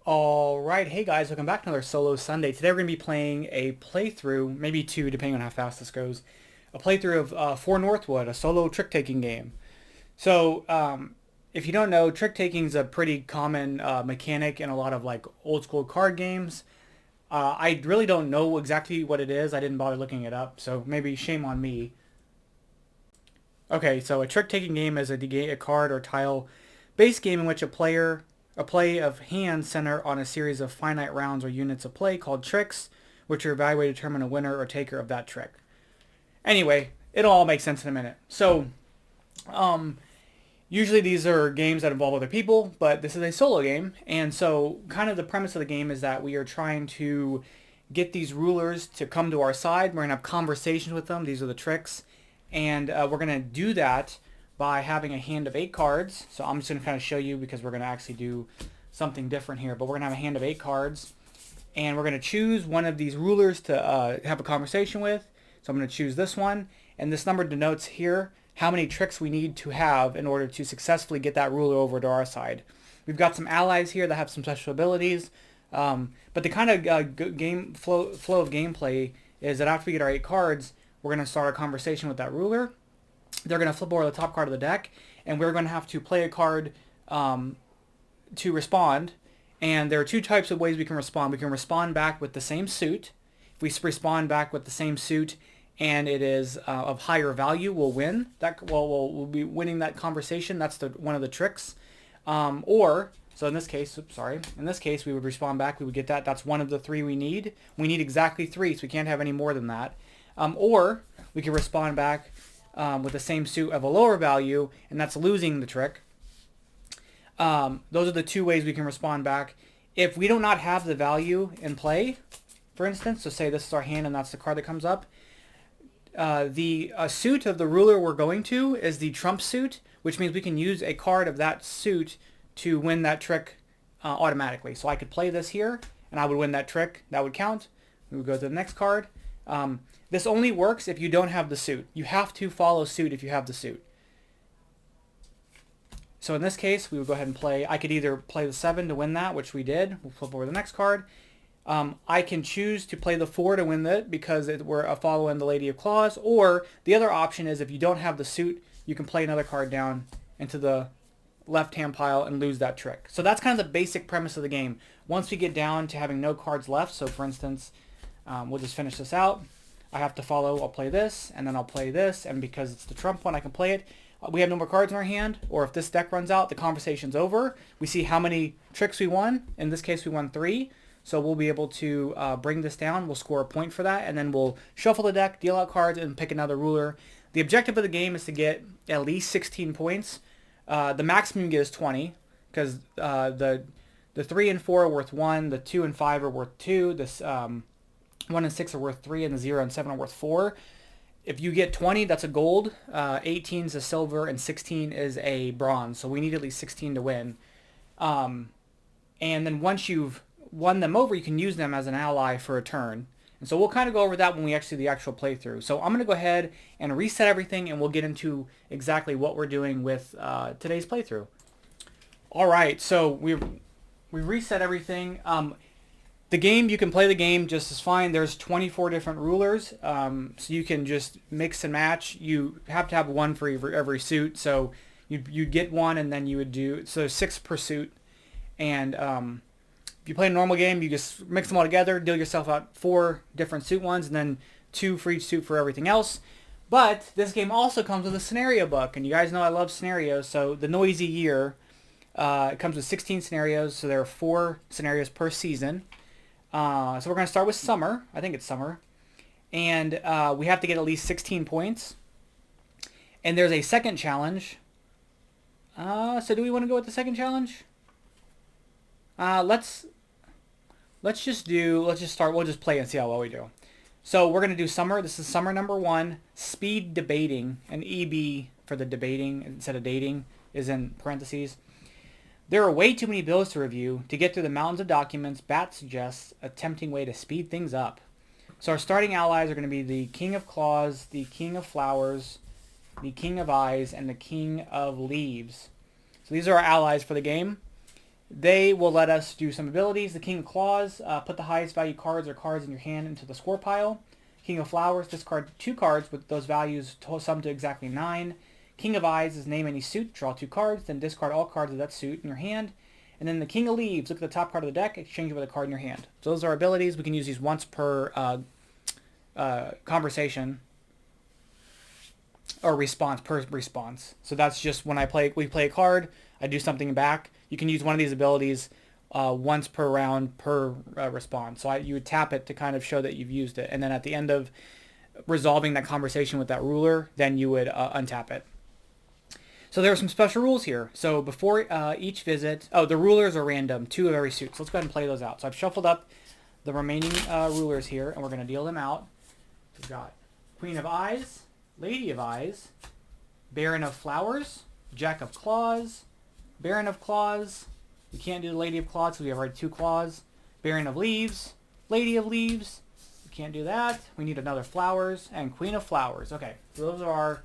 Alright, hey guys, welcome back to another Solo Sunday. Today we're going to be playing a playthrough, maybe two depending on how fast this goes, a playthrough of For Northwood, a solo trick-taking game. If you don't know, trick-taking is a pretty common mechanic in a lot of like old-school card games. I really don't know exactly what it is. I didn't bother looking it up, so maybe shame on me. Okay, so a trick-taking game is a card or tile based game in which a play of hands center on a series of finite rounds or units of play called tricks, which are evaluated to determine a winner or taker of that trick. Anyway, it'll all make sense in a minute. Um, Usually these are games that involve other people, but this is a solo game, and so kind of the premise of the game is that we are trying to get these rulers to come to our side. We're gonna have conversations with them. These are the tricks, and we're gonna do that by having a hand of 8 cards. So I'm just gonna kind of show you because we're gonna actually do something different here. But we're gonna have a hand of 8 cards, and we're gonna choose one of these rulers to have a conversation with. So I'm gonna choose this one, and this number denotes here how many tricks we need to have in order to successfully get that ruler over to our side. We've got some allies here that have some special abilities, but the kind of game flow of gameplay is that after we get our 8 cards, we're going to start a conversation with that ruler. They're going to flip over the top card of the deck, and we're going to have to play a card to respond. And there are two types of ways we can respond. We can respond back with the same suit. If we respond back with the same suit and it is of higher value, we'll win. We'll be winning that conversation. That's one of the tricks. So in this case, in this case, we would respond back. We would get that. That's one of the 3 we need. We need exactly 3, so we can't have any more than that. Or we can respond back with the same suit of a lower value, and that's losing the trick. Those are the 2 ways we can respond back. If we do not have the value in play, for instance, so say this is our hand and that's the card that comes up, the suit of the ruler we're going to is the trump suit, which means we can use a card of that suit to win that trick automatically. So I could play this here, and I would win that trick. That would count. We would go to the next card. This only works if you don't have the suit. You have to follow suit if you have the suit. So in this case, we would go ahead and play. I could either play the 7 to win that, which we did. We'll flip over the next card. I can choose to play the 4 to win that because we're a follow in the Lady of Claws. Or the other option is if you don't have the suit, you can play another card down into the left-hand pile and lose that trick. So that's kind of the basic premise of the game. Once we get down to having no cards left, so for instance, we'll just finish this out. I have to follow, I'll play this, and then I'll play this, and because it's the trump one, I can play it. We have no more cards in our hand, or if this deck runs out, the conversation's over. We see how many tricks we won. In this case, we won 3. So we'll be able to bring this down. We'll score a point for that, and then we'll shuffle the deck, deal out cards, and pick another ruler. The objective of the game is to get at least 16 points. The maximum you get is 20, because the 3 and 4 are worth 1, the 2 and 5 are worth 2, this 1 and 6 are worth 3, and the 0 and 7 are worth 4. If you get 20, that's a gold, 18 is a silver, and 16 is a bronze. So we need at least 16 to win. And then once you've won them over, you can use them as an ally for a turn. And so we'll kind of go over that when we actually do the actual playthrough. So I'm going to go ahead and reset everything, and we'll get into exactly what we're doing with today's playthrough. All right, so we reset everything. The game, you can play the game just as fine. There's 24 different rulers, so you can just mix and match. You have to have one for every suit, so you'd get one, and then you would do, so 6 per suit. And if you play a normal game, you just mix them all together, deal yourself out 4 different suit ones, and then 2 for each suit for everything else. But this game also comes with a scenario book, and you guys know I love scenarios, so the Noisy Year, it comes with 16 scenarios, so there are 4 scenarios per season. So we're going to start with summer. I think it's summer. And we have to get at least 16 points. And there's a second challenge. So do we want to go with the second challenge? Let's just start. We'll just play and see how well we do. So we're going to do summer. This is summer number 1. Speed debating. And EB for the debating instead of dating is in parentheses. There are way too many bills to review. To get through the mountains of documents, Bat suggests a tempting way to speed things up. So our starting allies are going to be the King of Claws, the King of Flowers, the King of Eyes, and the King of Leaves. So these are our allies for the game. They will let us do some abilities. The King of Claws, put the highest value cards or cards in your hand into the score pile. King of Flowers, discard 2 cards with those values summed to exactly 9. King of Eyes is name any suit, draw 2 cards, then discard all cards of that suit in your hand. And then the King of Leaves, look at the top card of the deck, exchange it with a card in your hand. So those are our abilities. We can use these once per conversation or response per response. So that's just when we play a card, I do something back. You can use one of these abilities once per round per response. So you would tap it to kind of show that you've used it, and then at the end of resolving that conversation with that ruler, then you would untap it. So there are some special rules here. So before each visit, the rulers are random, 2 of every suit. So let's go ahead and play those out. So I've shuffled up the remaining rulers here, and we're going to deal them out. We've got Queen of Eyes, Lady of Eyes, Baron of Flowers, Jack of Claws, Baron of Claws. We can't do the Lady of Claws because we have already 2 claws. Baron of Leaves, Lady of Leaves. We can't do that. We need another Flowers and Queen of Flowers. Okay, so those are our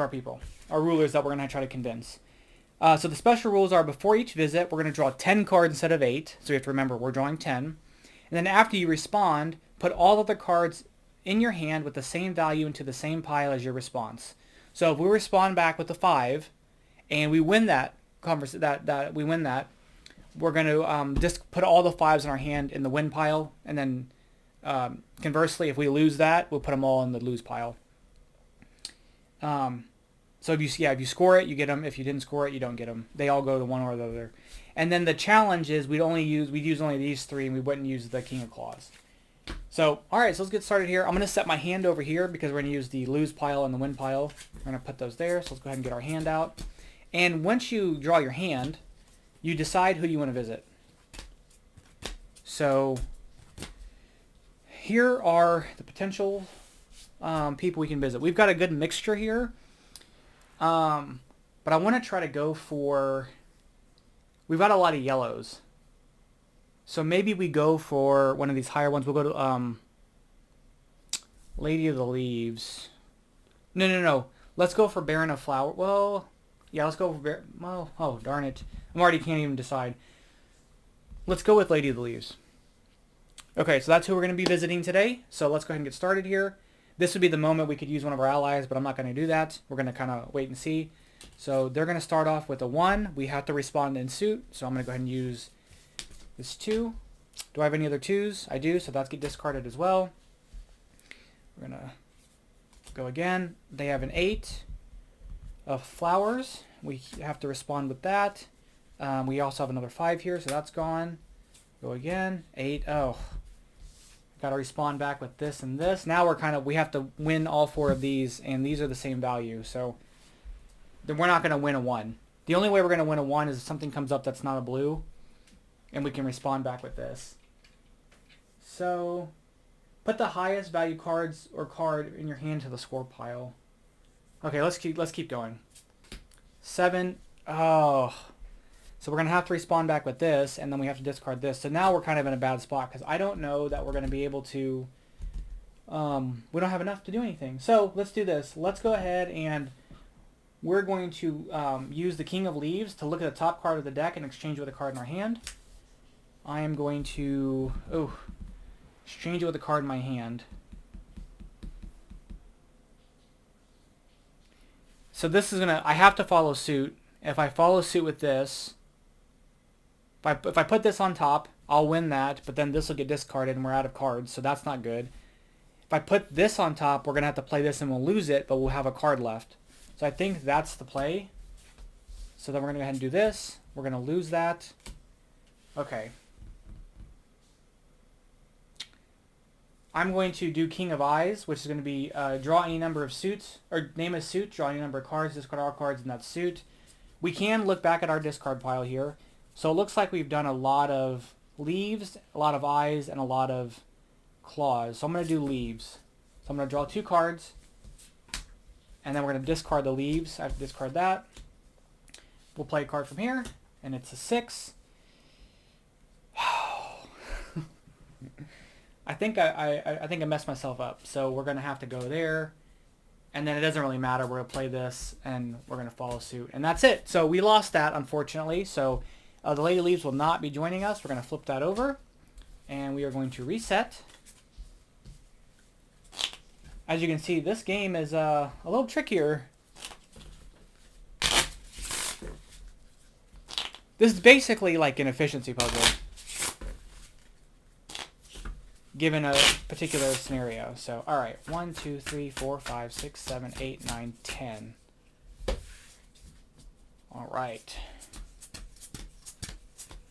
people, our rulers that we're going to try to convince. So the special rules are before each visit, we're going to draw 10 cards instead of 8. So you have to remember we're drawing 10. And then after you respond, put all of the cards in your hand with the same value into the same pile as your response. So if we respond back with a 5 and we win that, we're going to just put all the 5s in our hand in the win pile, and then conversely, if we lose that, we'll put them all in the lose pile. So if you score it, you get them. If you didn't score it, you don't get them. They all go to one or the other. And then the challenge is we'd use only these 3, and we wouldn't use the King of Claws. So, all right, so let's get started here. I'm going to set my hand over here because we're going to use the lose pile and the win pile. We're going to put those there. So let's go ahead and get our hand out. And once you draw your hand, you decide who you want to visit. So here are the potential people we can visit. We've got a good mixture here. But I want to try to go for... We've got a lot of yellows. So maybe we go for one of these higher ones. We'll go to Lady of the Leaves. No. Let's go for Baron of Flower. Well, yeah, let's go for Baron... Well, oh, darn it. Can't even decide. Let's go with Lady of the Leaves. Okay, so that's who we're going to be visiting today. So let's go ahead and get started here. This would be the moment we could use one of our allies, but I'm not going to do that. We're going to kind of wait and see. So they're going to start off with a 1. We have to respond in suit, so I'm going to go ahead and use this 2. Do I have any other 2s? I do, so that's get discarded as well. We're going to go again. They have an 8 of Flowers. We have to respond with that. We also have another 5 here, so that's gone. Go again. 8. Oh. Got to respond back with this and this. Now we have to win all 4 of these, and these are the same value. So then we're not going to win a 1. The only way we're going to win a 1 is if something comes up that's not a blue, and we can respond back with this. So put the highest value cards or card in your hand to the score pile. Okay, let's keep going. 7. Oh. So we're going to have to respond back with this, and then we have to discard this. So now we're kind of in a bad spot because I don't know that we're going to be able to... we don't have enough to do anything. So let's do this. Let's go ahead and we're going to use the King of Leaves to look at the top card of the deck and exchange it with a card in our hand. I am going to exchange it with a card in my hand. So this is going to... I have to follow suit. If I follow suit with this... If I put this on top, I'll win that, but then this will get discarded and we're out of cards, so that's not good. If I put this on top, we're going to have to play this and we'll lose it, but we'll have a card left. So I think that's the play. So then we're going to go ahead and do this. We're going to lose that. Okay. I'm going to do King of Eyes, which is going to be draw any number of suits, or name a suit, draw any number of cards, discard all cards in that suit. We can look back at our discard pile here. So it looks like we've done a lot of leaves, a lot of eyes, and a lot of claws. So I'm going to do leaves. So I'm going to draw 2 cards, and then we're going to discard the leaves. I have to discard that. We'll play a card from here, and it's a 6. I think I messed myself up. So we're going to have to go there. And then it doesn't really matter. We're going to play this, and we're going to follow suit. And that's it. So we lost that, unfortunately. So the Lady Leaves will not be joining us. We're going to flip that over. And we are going to reset. As you can see, this game is a little trickier. This is basically like an efficiency puzzle, given a particular scenario. So, all right, 1, 2, 3, 4, 5, 6, 7, 8, 9, 10. All right.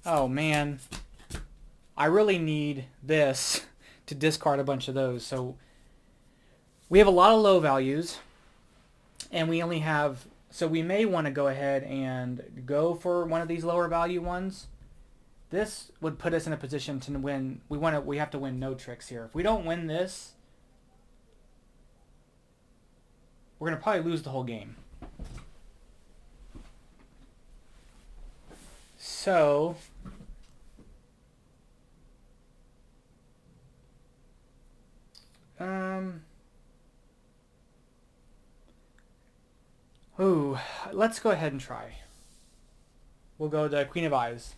Oh man, I really need this to discard a bunch of those. So we have a lot of low values, and we only have. So we may want to go ahead and go for one of these lower value ones. This would put us in a position to win. We have to win no tricks here. If we don't win this, we're going to probably lose the whole game. So let's go ahead and try. We'll go to Queen of Eyes.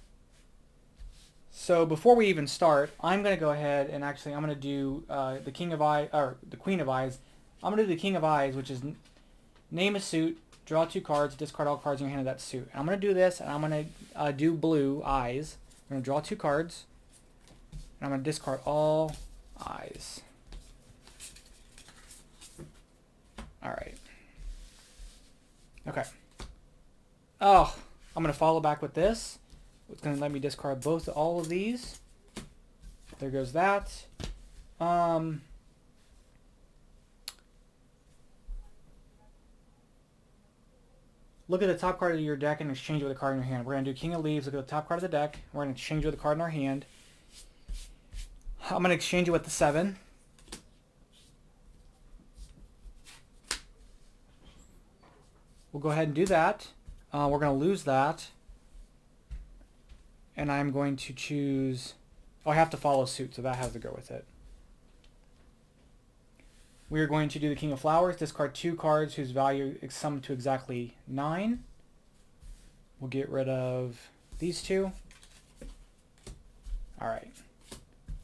So before we even start, I'm going to go ahead and actually I'm going to do the King of Eyes, or the Queen of Eyes. I'm going to do the King of Eyes, which is name a suit, draw 2 cards, discard all cards in your hand of that suit. And I'm going to do this, and I'm going to do blue eyes. I'm going to draw 2 cards, and I'm going to discard all eyes. All right. Okay. Oh, I'm going to follow back with this. It's going to let me discard all of these. There goes that. Look at the top card of your deck and exchange it with a card in your hand. We're going to do King of Leaves. Look at the top card of the deck. We're going to exchange it with a card in our hand. I'm going to exchange it with the 7. We'll go ahead and do that. We're going to lose that. And I'm going to choose... Oh, I have to follow suit, so that has to go with it. We are going to do the King of Flowers. Discard 2 cards whose value is summed to exactly 9. We'll get rid of these 2. All right.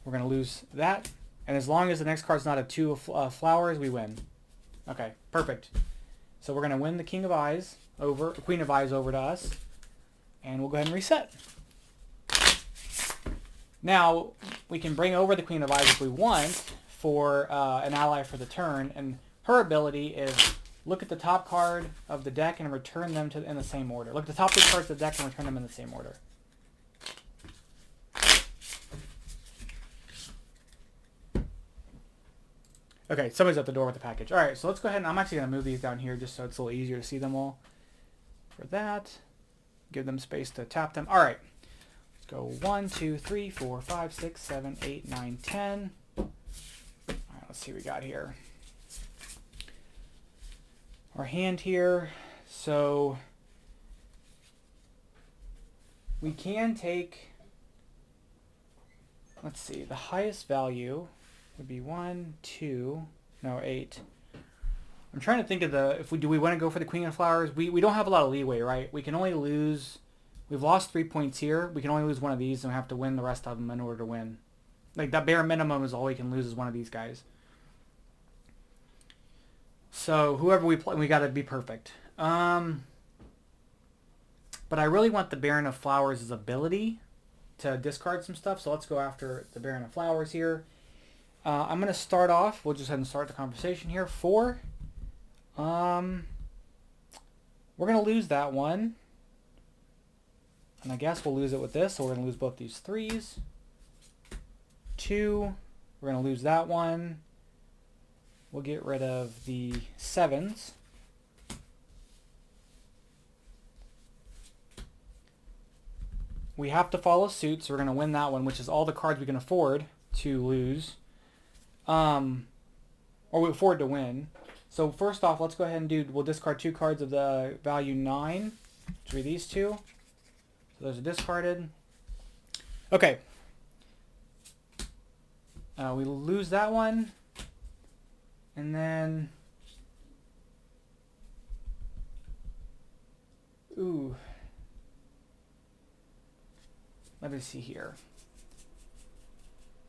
We're going to lose that. And as long as the next card's not a 2 of flowers, we win. Okay, perfect. So we're going to win the King of Eyes over, Queen of Eyes over to us. And we'll go ahead and reset. Now, we can bring over the Queen of Eyes if we want for an ally for the turn. And her ability is look at the top card of the deck and return them in the same order. Look at the top 2 cards of the deck and return them in the same order. Okay, somebody's at the door with the package. All right, so let's go ahead and I'm actually going to move these down here just so it's a little easier to see them all. For that, give them space to tap them. All right, let's go 1, 2, 3, 4, 5, 6, 7, 8, 9, 10. All right, let's see what we got here. Our hand here, so we can take, let's see, the highest value would be 1, 2, no, 8. I'm trying to think of do we want to go for the Queen of Flowers? We don't have a lot of leeway, right? We can only lose, we've lost 3 points here. We can only lose one of these and we have to win the rest of them in order to win. Like that bare minimum is all we can lose is one of these guys. So whoever we play, we got to be perfect. But I really want the Baron of Flowers' ability to discard some stuff. So let's go after the Baron of Flowers here. I'm going to start off. We'll just go ahead and start the conversation here. 4. We're going to lose that one. And I guess we'll lose it with this. So we're going to lose both these 3s. 2. We're going to lose that one. We'll get rid of the 7s. We have to follow suit, so we're going to win that one, which is all the cards we can afford to lose. Or we afford to win. So first off, let's go ahead and we'll discard 2 cards of the value 9, which will be these 2. So those are discarded. Okay. We lose that one. And then Ooh. Let me see here.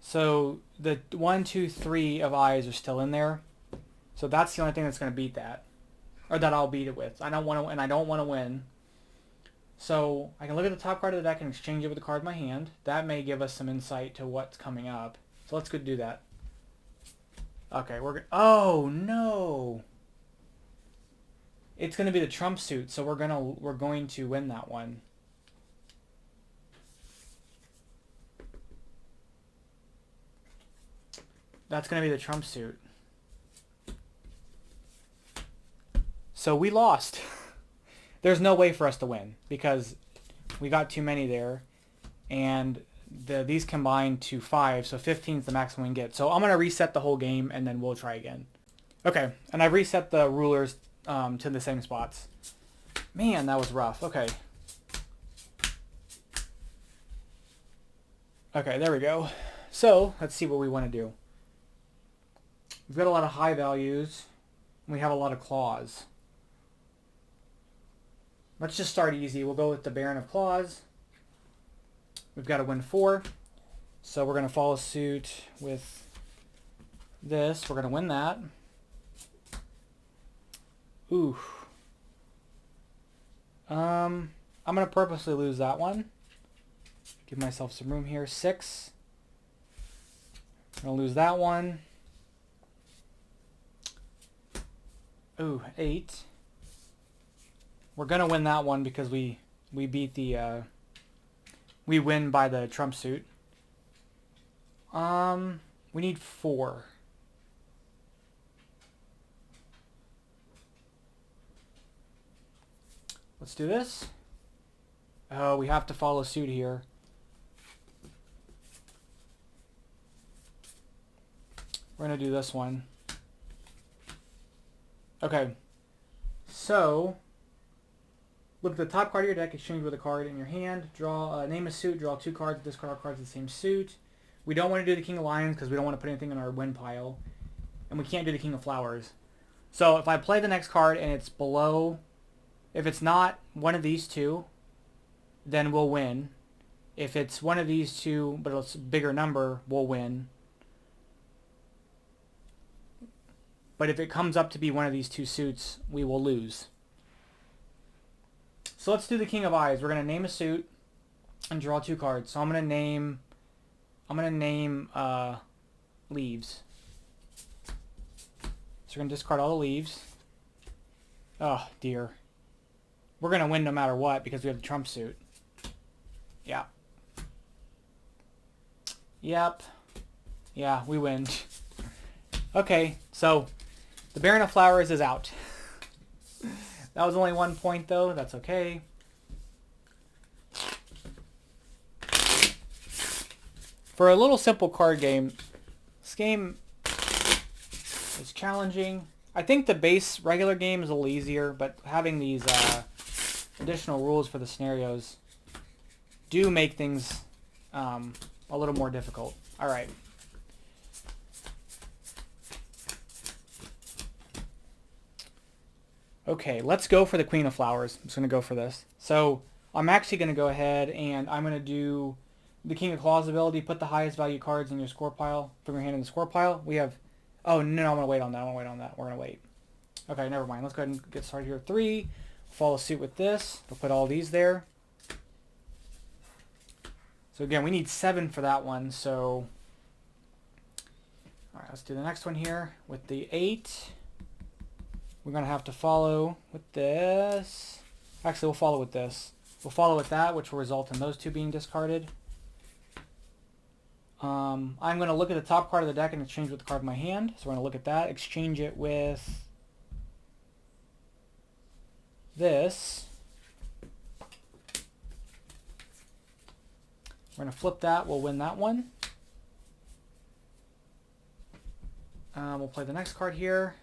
So the 1, 2, 3 of eyes are still in there. So that's the only thing that's going to beat that. Or that I'll beat it with. I don't want to, and I don't want to win. So I can look at the top card of the deck and exchange it with the card in my hand. That may give us some insight to what's coming up. So let's go do that. Okay, we're oh no. It's going to be the trump suit, so we're going to win that one. That's going to be the trump suit. So we lost. There's no way for us to win because we got too many there, and these combine to 5, so 15 is the maximum we can get. So I'm going to reset the whole game, and then we'll try again. Okay, and I've reset the rulers to the same spots. Man, that was rough. Okay. Okay, there we go. So let's see what we want to do. We've got a lot of high values. We have a lot of claws. Let's just start easy. We'll go with the Baron of Claws. We've got to win 4. So we're going to follow suit with this. We're going to win that. Ooh. I'm going to purposely lose that one. Give myself some room here. 6. I'm going to lose that one. Ooh, 8. We're going to win that one because we beat the... we win by the trump suit. We need 4. Let's do this. Oh, we have to follow suit here. We're going to do this one. Okay. So, look at the top card of your deck, exchange with a card in your hand, draw, name a suit, draw 2 cards, discard all cards of the same suit. We don't want to do the King of Lions because we don't want to put anything in our win pile. And we can't do the King of Flowers. So if I play the next card and it's below, if it's not one of these two, then we'll win. If it's one of these two, but it's a bigger number, we'll win. But if it comes up to be one of these 2 suits, we will lose. So let's do the King of Eyes. We're going to name a suit and draw 2 cards. So I'm going to name Leaves. So we're going to discard all the leaves. Oh, dear. We're going to win no matter what because we have the trump suit. Yeah. Yep. Yeah, we win. Okay, so the Baron of Flowers is out. That was only 1 point, though. That's okay. For a little simple card game, this game is challenging. I think the base regular game is a little easier, but having these additional rules for the scenarios do make things a little more difficult. All right. Okay, let's go for the Queen of Flowers. I'm just going to go for this. So I'm actually going to go ahead and I'm going to do the King of Claws ability. Put the highest value cards in your score pile, from your hand in the score pile. We have... Oh, no, I'm going to wait on that. We're going to wait. Okay, never mind. Let's go ahead and get started here. 3. Follow suit with this. We'll put all these there. So again, we need 7 for that one. So, all right, let's do the next one here with the 8. We're going to have to follow with this. Actually, we'll follow with this. We'll follow with that, which will result in those 2 being discarded. I'm going to look at the top card of the deck and exchange with the card in my hand. So we're going to look at that, exchange it with this. We're going to flip that. We'll win that one. We'll play the next card here.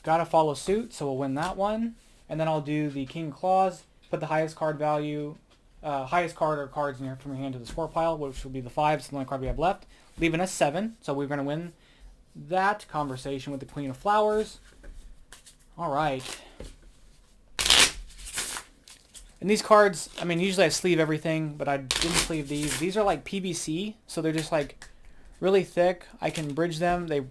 Got to follow suit, so we'll win that one. And then I'll do the King of Claws. Put the highest card value, highest card or cards in from your hand to the score pile, which will be the 5. It's the only card we have left, leaving us 7. So we're going to win that conversation with the Queen of Flowers. All right. And these cards, I mean, usually I sleeve everything, but I didn't sleeve these. These are like PVC, so they're just like really thick. I can bridge them. They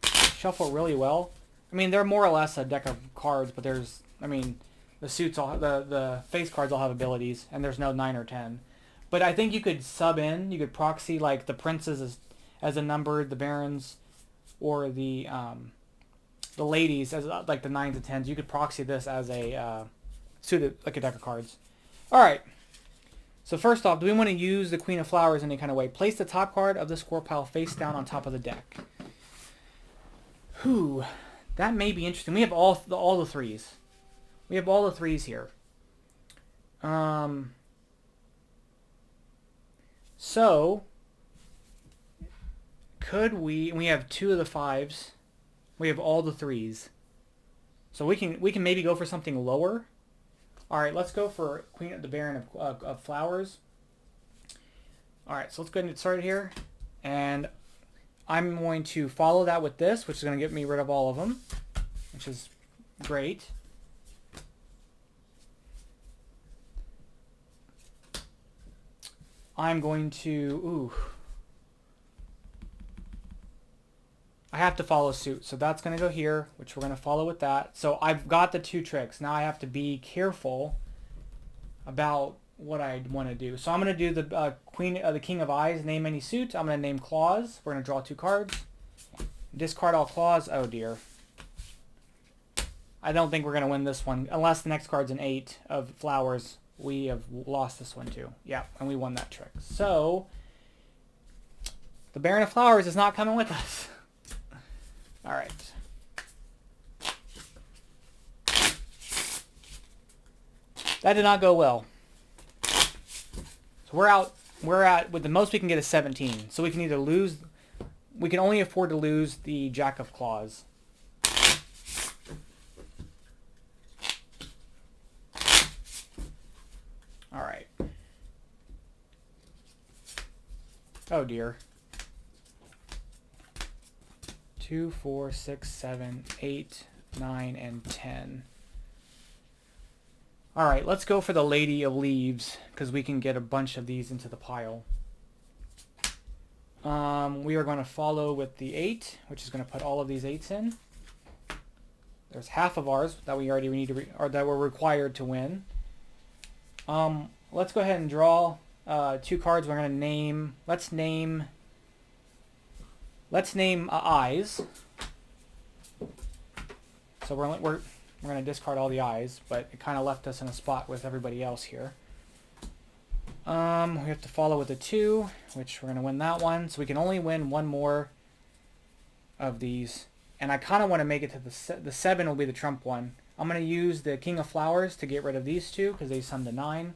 shuffle really well. I mean, they're more or less a deck of cards, but there's, I mean, the suits all, the face cards all have abilities, and there's no 9 or 10. But I think you could sub in, you could proxy like the princes as a numbered, the barons, or the ladies as like the 9s and 10s. You could proxy this as a suited, like a deck of cards. All right. So first off, do we want to use the Queen of Flowers in any kind of way? Place the top card of the score pile face down on top of the deck. Whew, that may be interesting. We have all the threes. We have all the threes here. So could we have 2 of the 5s. We have all the 3s. So we can maybe go for something lower. All right, let's go for Queen, the Baron of Flowers. All right, so let's go ahead and get started here. And I'm going to follow that with this, which is going to get me rid of all of them, which is great. I'm going to, I have to follow suit. So that's going to go here, which we're going to follow with that. So I've got the 2 tricks. Now I have to be careful about what I want to do. So I'm going to do the the King of Eyes, name any suit. I'm going to name claws. We're going to draw 2 cards. Discard all claws. Oh dear. I don't think we're going to win this one. Unless the next card's an 8 of flowers. We have lost this one too. Yeah, and we won that trick. So the Baron of Flowers is not coming with us. All right. That did not go well. So we're out. We're at, with the most we can get is 17. So we can either lose, we can only afford to lose the Jack of Claws. All right. Oh dear. 2, 4, 6, 7, 8, 9, and 10. All right, let's go for the Lady of Leaves because we can get a bunch of these into the pile. We are going to follow with the 8, which is going to put all of these 8s in. There's half of ours that we already need to, or that we're required to win. Let's go ahead and draw 2 cards. We're going to name. Let's name eyes. So we're going to discard all the eyes, but it kind of left us in a spot with everybody else here. We have to follow with a 2, which we're going to win that one. So we can only win 1 more of these. And I kind of want to make it to the 7 will be the trump one. I'm going to use the King of Flowers to get rid of these 2 because they sum to 9.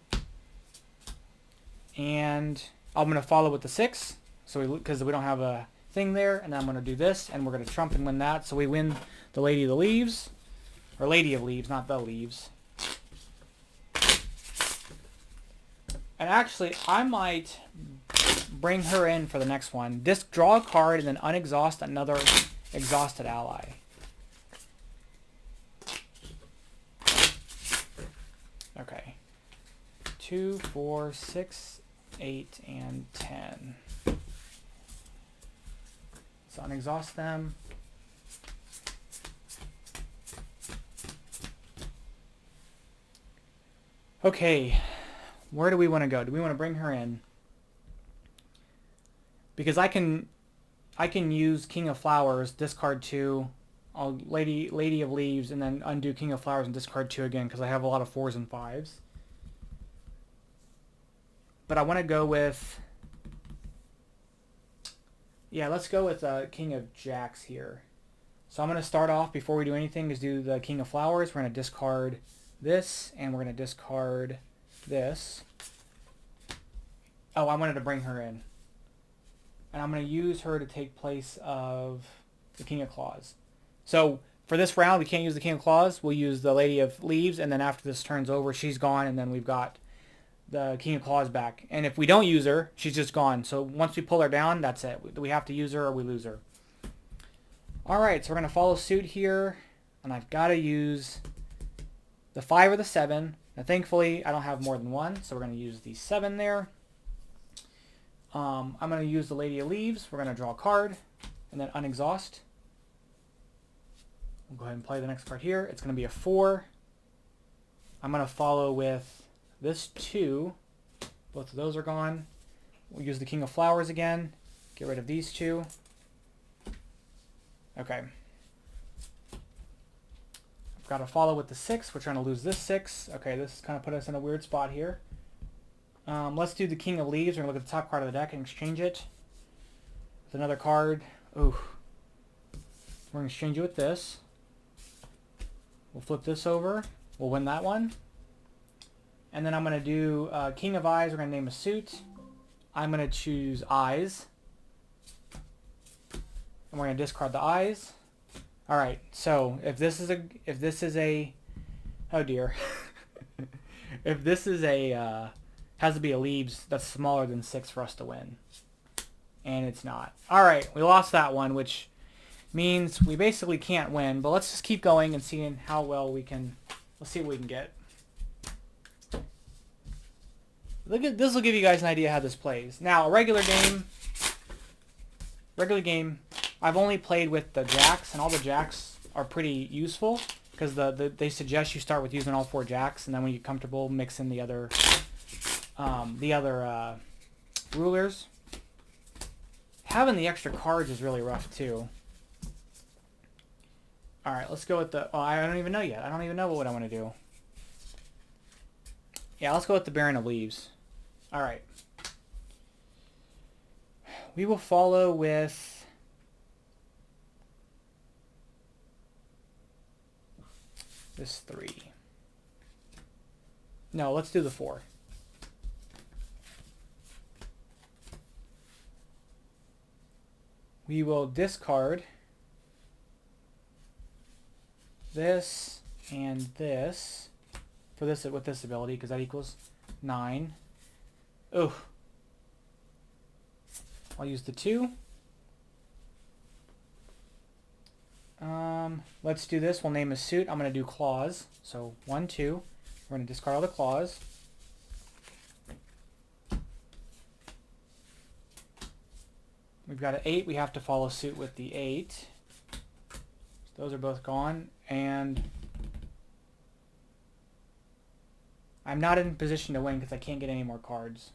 And I'm going to follow with the 6, so because we don't have a thing there, and then I'm going to do this, and we're going to trump and win that. So we win the Lady of the Leaves, or Lady of Leaves, not the Leaves. And actually, I might bring her in for the next one. Draw a card and then unexhaust another exhausted ally. Okay. 2, 4, 6, 8, and 10. So unexhaust them. Okay, where do we want to go? Do we want to bring her in? Because I can use King of Flowers, discard 2, I'll Lady of Leaves, and then undo King of Flowers and discard 2 again because I have a lot of 4s and 5s. But I want to go with, yeah, let's go with King of Jacks here. So I'm going to start off, before we do anything, is do the King of Flowers. We're going to discard this, and we're going to discard this. Oh, I wanted to bring her in. And I'm going to use her to take place of the King of Claws. So for this round, we can't use the King of Claws. We'll use the Lady of Leaves, and then after this turn's over, she's gone, and then we've got the King of Claws back. And if we don't use her, she's just gone. So once we pull her down, that's it. We have to use her or we lose her. Alright, so we're going to follow suit here. And I've got to use the 5 or the 7. Now, thankfully, I don't have more than one, so we're going to use the 7 there. I'm going to use the Lady of Leaves. We're going to draw a card and then unexhaust. We'll go ahead and play the next card here. It's going to be a 4. I'm going to follow with this 2. Both of those are gone. We'll use the King of Flowers again. Get rid of these 2. Okay. I've got to follow with the 6. We're trying to lose this 6. Okay, this kind of put us in a weird spot here. Let's do the King of Leaves. We're going to look at the top card of the deck and exchange it with another card. Ooh. We're going to exchange it with this. We'll flip this over. We'll win that one. And then I'm going to do King of Eyes. We're going to name a suit. I'm going to choose Eyes. And we're going to discard the Eyes. All right. So if this is a oh dear. If this is a has to be a Leaves that's smaller than 6 for us to win. And it's not. All right. We lost that one, which means we basically can't win. But let's just keep going and seeing how well we can. Let's see what we can get. Look at this will give you guys an idea how this plays. Now, a regular game, I've only played with the jacks, and all the jacks are pretty useful because they suggest you start with using all 4 jacks, and then when you're comfortable, mix in the other rulers. Having the extra cards is really rough too. All right, let's go with the. Oh, I don't even know yet. I don't even know what I want to do. Yeah, let's go with the Baron of Leaves. All right. We will follow with this 3. No, let's do the 4. We will discard this and this for this with this ability because that equals 9. Oh, I'll use the 2. Let's do this. We'll name a suit. I'm going to do claws. So 1, 2. We're going to discard all the claws. We've got an 8. We have to follow suit with the 8. So those are both gone. And I'm not in position to win because I can't get any more cards.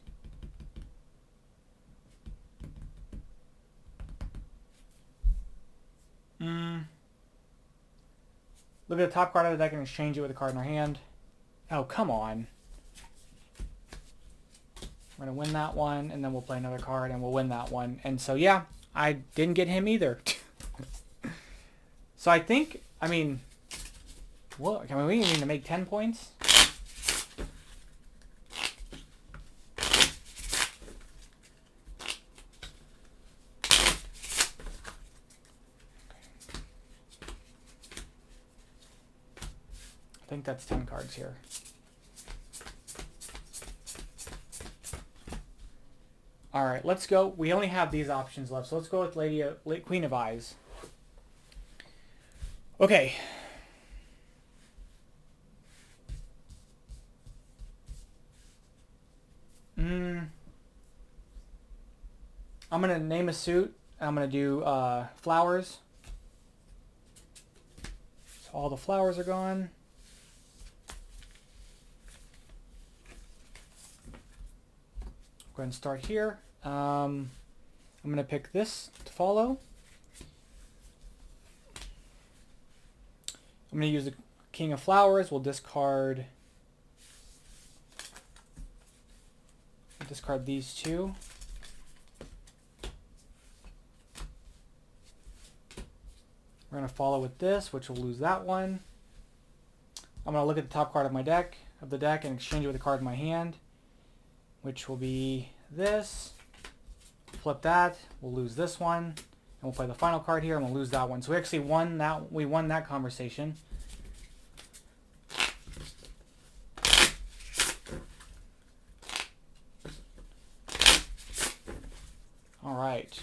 Look at the top card of the deck and exchange it with a card in our hand. Oh, come on. We're going to win that one, and then we'll play another card, and we'll win that one. And so, yeah, I didn't get him either. So I think, I mean, what? I mean, we need to make 10 points. I think that's 10 cards here. All right, let's go. We only have these options left, so let's go with Queen of Eyes. Okay. I'm going to name a suit. I'm going to do flowers. So all the flowers are gone. Go ahead and start here. I'm going to pick this to follow. I'm going to use the King of Flowers. We'll discard these 2. We're going to follow with this, which will lose that one. I'm going to look at the top card of my deck, and exchange it with a card in my hand, which will be this. Flip that. We'll lose this one, and we'll play the final card here, and we'll lose that one. So we actually won that. We won that conversation. All right.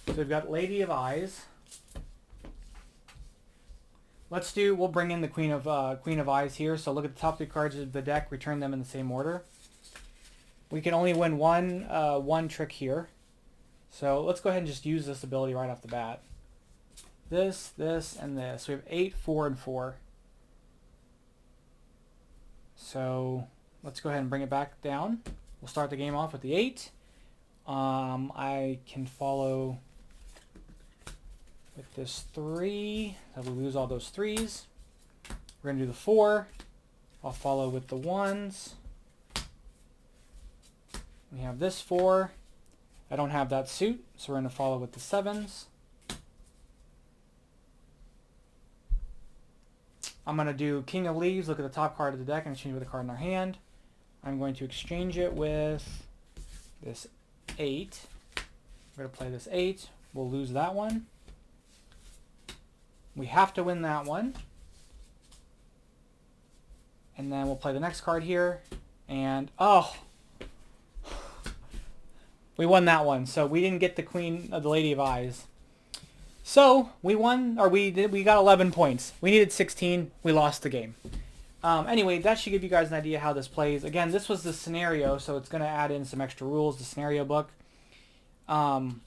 So we've got Lady of Eyes. We'll bring in the Queen of Eyes here. So look at the top 3 cards of the deck, return them in the same order. We can only win one trick here. So let's go ahead and just use this ability right off the bat. This, and this. We have 8, 4, and 4. So let's go ahead and bring it back down. We'll start the game off with the 8. I can follow with this 3. So we lose all those 3s. We're going to do the 4. I'll follow with the 1s. We have this 4. I don't have that suit, so we're going to follow with the 7s. I'm going to do King of Leaves. Look at the top card of the deck and exchange with a card in our hand. I'm going to exchange it with this 8. We're going to play this 8. We'll lose that one. We have to win that one. And then we'll play the next card here. And, oh! We won that one. So we didn't get the Queen of the Lady of Eyes. So we won, or we got 11 points. We needed 16. We lost the game. Anyway, that should give you guys an idea how this plays. Again, this was the scenario, so it's going to add in some extra rules, the scenario book. I'm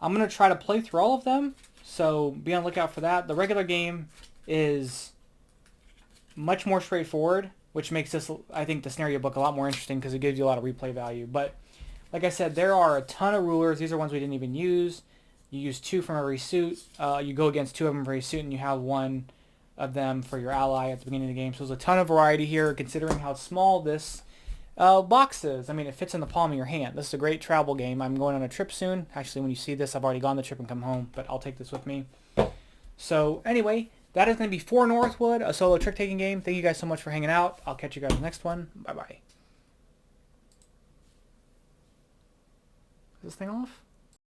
going to try to play through all of them, so be on the lookout for that. The regular game is much more straightforward, which makes this, I think, the scenario book a lot more interesting because it gives you a lot of replay value. But like I said, there are a ton of rulers. These are ones we didn't even use. You use 2 from every suit. You go against 2 of them for every suit, and you have 1 of them for your ally at the beginning of the game. So there's a ton of variety here, considering how small this box is. I mean, it fits in the palm of your hand. This is a great travel game. I'm going on a trip soon. Actually, when you see this, I've already gone the trip and come home, but I'll take this with me. So anyway, that is going to be for Northwood, a solo trick-taking game. Thank you guys so much for hanging out. I'll catch you guys in the next one. Bye-bye. Is this thing off?